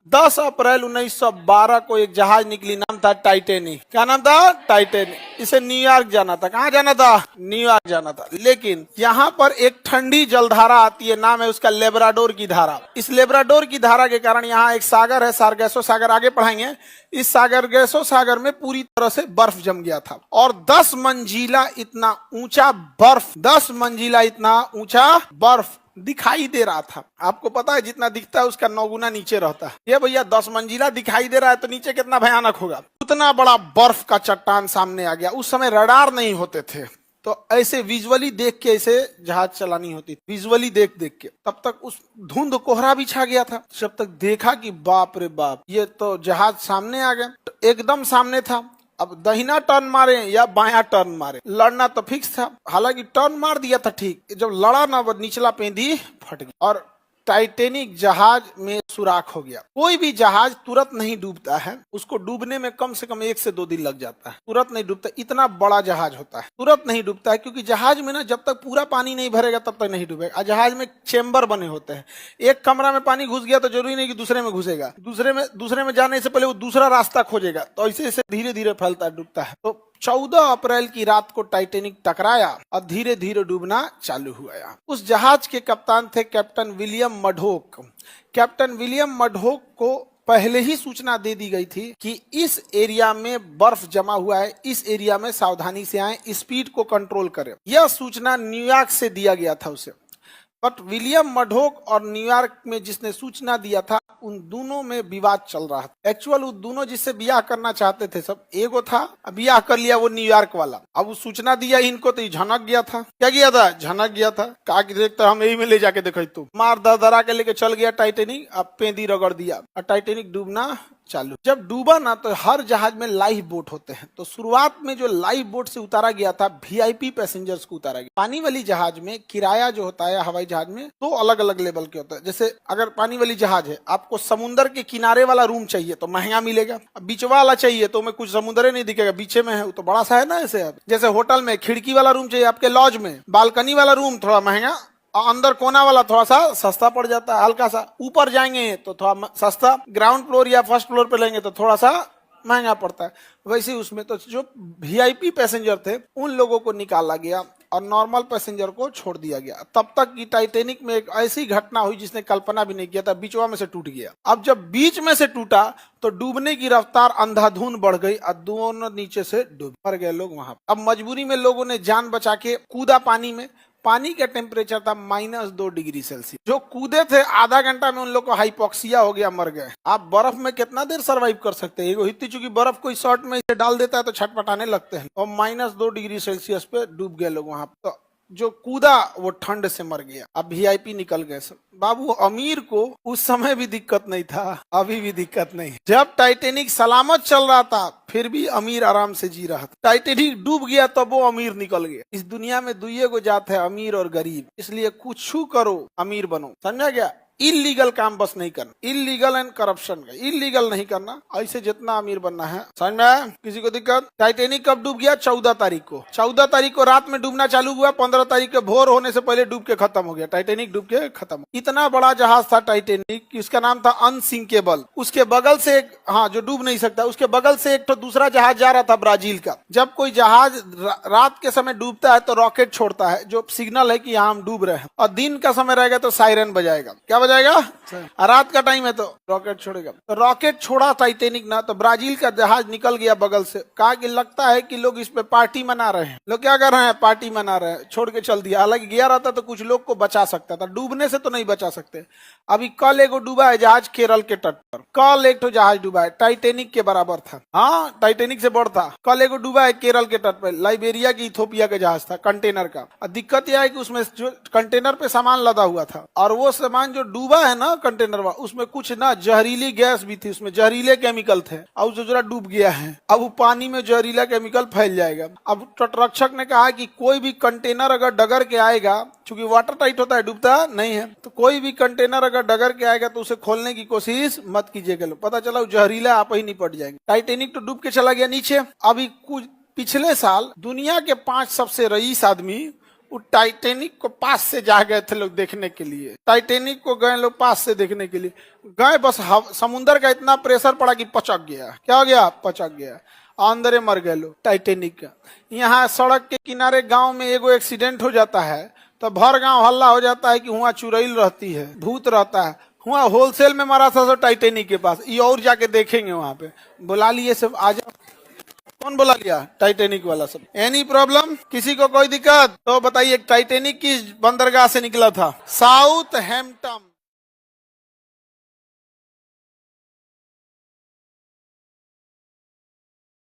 10 अप्रैल 1912 को एक जहाज निकली, नाम था टाइटेनिक। क्या नाम था? टाइटेनिक। इसे न्यूयॉर्क जाना था। कहाँ जाना था? न्यूयॉर्क जाना था। लेकिन यहाँ पर एक ठंडी जलधारा आती है, नाम है उसका लेब्राडोर की धारा। इस लेब्राडोर की धारा के कारण यहाँ एक सागर है, सारगेसो सागर, आगे पढ़ाएंगे। इस सारगेसो सागर में पूरी तरह से बर्फ जम गया था और 10 मंजिला इतना ऊंचा बर्फ, 10 मंजिला इतना ऊंचा बर्फ दिखाई दे रहा था। आपको पता है जितना दिखता है उसका 9 गुना नीचे रहता है। ये भैया 10 मंजिला दिखाई दे रहा है तो नीचे कितना भयानक होगा। उतना बड़ा बर्फ का चट्टान सामने आ गया। उस समय रडार नहीं होते थे, तो ऐसे विजुअली देख के ऐसे जहाज चलानी होती थी, विजुअली देख देख के। तब तक उस धुंध कोहरा भी छा गया था। जब तक देखा कि बाप रे बाप, ये तो जहाज सामने आ गया, तो एकदम सामने था। अब दहिना टर्न मारे या बायां टर्न मारे, लड़ना तो फिक्स था। हालांकि टर्न मार दिया था ठीक, जब लड़ा ना निचला पेंदी फट गया और टाइटेनिक जहाज में सुराख हो गया। कोई भी जहाज तुरंत नहीं डूबता है, उसको डूबने में कम से कम 1 से 2 दिन लग जाता है। तुरंत नहीं डूबता, इतना बड़ा जहाज होता है, तुरंत नहीं डूबता है। क्योंकि जहाज में ना जब तक पूरा पानी नहीं भरेगा तब तक नहीं डूबेगा। जहाज में चेम्बर बने होते हैं, एक कमरा में पानी घुस गया तो जरूरी नहीं कि दूसरे में घुसेगा, दूसरे में जाने से पहले वो दूसरा रास्ता खोजेगा। तो ऐसे ऐसे धीरे धीरे फैलता है, डूबता है। तो 14 अप्रैल की रात को टाइटेनिक टकराया और धीरे धीरे डूबना चालू हुआ। उस जहाज के कप्तान थे कैप्टन विलियम मडोक। कैप्टन विलियम मडोक को पहले ही सूचना दे दी गई थी कि इस एरिया में बर्फ जमा हुआ है, इस एरिया में सावधानी से आए, स्पीड को कंट्रोल करें। यह सूचना न्यूयॉर्क से दिया गया था उसे। बट विलियम मडोक और न्यूयॉर्क में जिसने सूचना दिया था, उन दोनों में विवाद चल रहा था। एक्चुअल उन दोनों जिससे ब्याह करना चाहते थे सब, एगो था, ब्याह कर लिया वो न्यूयॉर्क वाला। अब वो सूचना दिया इनको तो झनक गया था। क्या किया था? झनक गया था। कहा कि देखता हम यही में ले जाके देखो, तू मार दरा के लेके चल गया टाइटेनिक। अब पेंदी रगड़ दिया और टाइटेनिक डूबना चालू। जब डूबा ना तो हर जहाज में लाइफ बोट होते हैं, तो शुरुआत में जो लाइफ बोट से उतारा गया था, वीआईपी पैसेंजर्स को उतारा गया। पानी वाली जहाज में किराया जो होता है हवाई जहाज में, तो अलग अलग लेवल के होता है। जैसे अगर पानी वाली जहाज है, आपको समुद्र के किनारे वाला रूम चाहिए तो महंगा मिलेगा। बीच वाला चाहिए तो में कुछ समुद्र नहीं दिखेगा, बीचे में है, तो बड़ा सा है ना। ऐसे जैसे होटल में खिड़की वाला रूम चाहिए, आपके लॉज में बालकनी वाला रूम थोड़ा महंगा, और अंदर कोना वाला थोड़ा सा सस्ता पड़ जाता है। हल्का सा ऊपर जाएंगे तो थोड़ा सस्ता, ग्राउंड फ्लोर या फर्स्ट फ्लोर पे लेंगे तो थोड़ा सा महंगा पड़ता है। वैसे उसमें तो जो वीआईपी पैसेंजर थे उन लोगों को निकाला गया और नॉर्मल पैसेंजर को छोड़ दिया गया। तब तक की टाइटेनिक में एक ऐसी घटना हुई जिसने कल्पना भी नहीं किया था, बीचवा में से टूट गया। अब जब बीच में से टूटा तो डूबने की रफ्तार अंधाधुंध बढ़ गई और दोनों नीचे से डूब मर गए लोग वहां। अब मजबूरी में लोगों ने जान बचा के कूदा पानी में। पानी का टेम्परेचर था -2 डिग्री सेल्सियस। जो कूदे थे आधा घंटा में उन लोग को हाइपोक्सिया हो गया, मर गए। आप बर्फ में कितना देर सरवाइव कर सकते हैं? इतनी चूंकि बर्फ कोई शॉर्ट में इसे डाल देता है तो छटपटाने लगते हैं। और -2 डिग्री सेल्सियस पे डूब गए लोग वहां। तो जो कूदा वो ठंड से मर गया। अब वीआईपी निकल गए सब। बाबू अमीर को उस समय भी दिक्कत नहीं था, अभी भी दिक्कत नहीं। जब टाइटेनिक सलामत चल रहा था फिर भी अमीर आराम से जी रहा था। टाइटेनिक डूब गया तब वो अमीर निकल गया। इस दुनिया में दुइये को जात है, अमीर और गरीब। इसलिए कुछ करो अमीर बनो, समझा गया? इलीगल काम बस नहीं करना, इलीगल एंड करप्शन का इलीगल नहीं करना। ऐसे जितना अमीर बनना है, समझ में आया? किसी को दिक्कत? टाइटेनिक कब डूब गया? 14 तारीख को। 14 तारीख को रात में डूबना चालू हुआ, 15 तारीख के भोर होने से पहले डूब के खत्म हो गया। टाइटेनिक डूब के खत्म। इतना बड़ा जहाज था टाइटेनिक कि उसका नाम था अनसिंकेबल। उसके बगल से एक, हाँ, जो डूब नहीं सकता, उसके बगल से एक तो दूसरा जहाज जा रहा था ब्राजील का। जब कोई जहाज रात के समय डूबता है तो रॉकेट छोड़ता है जो सिग्नल है कि यहाँ हम डूब रहे हैं, और दिन का समय रहेगा तो सायरन बजाएगा। क्या बजाएगा? रात का टाइम है तो रॉकेट छोड़ेगा। तो रॉकेट छोड़ा टाइटेनिक ना, तो ब्राजील का जहाज निकल गया बगल से। कहा कि लगता है कि लोग इस पे पार्टी मना रहे हैं। लोग क्या कर रहे हैं? पार्टी मना रहे हैं। छोड़ के चल दिया। हालांकि गया रहता तो कुछ लोग को बचा सकता था, डूबने से तो नहीं बचा सकते। अभी कल एगो डूबा है जहाज केरल के तट पर। कल एक तो जहाज डूबा है, टाइटेनिक के बराबर था। हाँ, टाइटेनिक से बड़ा था। कल एगो डूबा है केरल के तट पर, लाइबेरिया की इथोपिया का जहाज था, कंटेनर का। दिक्कत यह है कि उसमें जो कंटेनर पे सामान लदा हुआ था, और वो सामान जो डूबा है ना कंटेनर, उसमें कुछ ना जहरीली गैस भी थी, उसमें जहरीले केमिकल थे। अब जो जरा डूब गया है, अब वो पानी में जहरीला केमिकल फैल जाएगा। अब तटरक्षक ने कहा कि कोई भी कंटेनर अगर डगर के आएगा, चूंकि वाटर टाइट होता है, डूबता नहीं है, तो कोई भी कंटेनर अगर डगर के आएगा तो उसे खोलने की कोशिश मत कीजिएगा। पता चला जहरीला आप ही निपट जाएंगे। टाइटेनिक तो डूब के चला गया नीचे। अभी कुछ पिछले साल दुनिया के 5 सबसे रईस आदमी वो टाइटेनिक को पास से जा गए थे लोग देखने के लिए। टाइटेनिक को गए लोग पास से देखने के लिए, गए बस समुंदर का इतना प्रेशर पड़ा कि पचक गया। क्या हो गया? पचक गया, अंदर मर गए लोग टाइटेनिक का। यहाँ सड़क के किनारे गांव में एगो एक्सीडेंट हो जाता है तो भर गांव हल्ला हो जाता है कि वहाँ चुड़ैल रहती है, भूत रहता है। वहाँ होलसेल में मारा था सब टाइटेनिक के पास। ये और जाके देखेंगे वहाँ पे, बुला लिए सब, आ जाओ। कौन बुला लिया? टाइटेनिक वाला सब। Any problem? किसी को कोई दिक्कत तो बताइए। टाइटेनिक किस बंदरगाह से निकला था? South Hampton.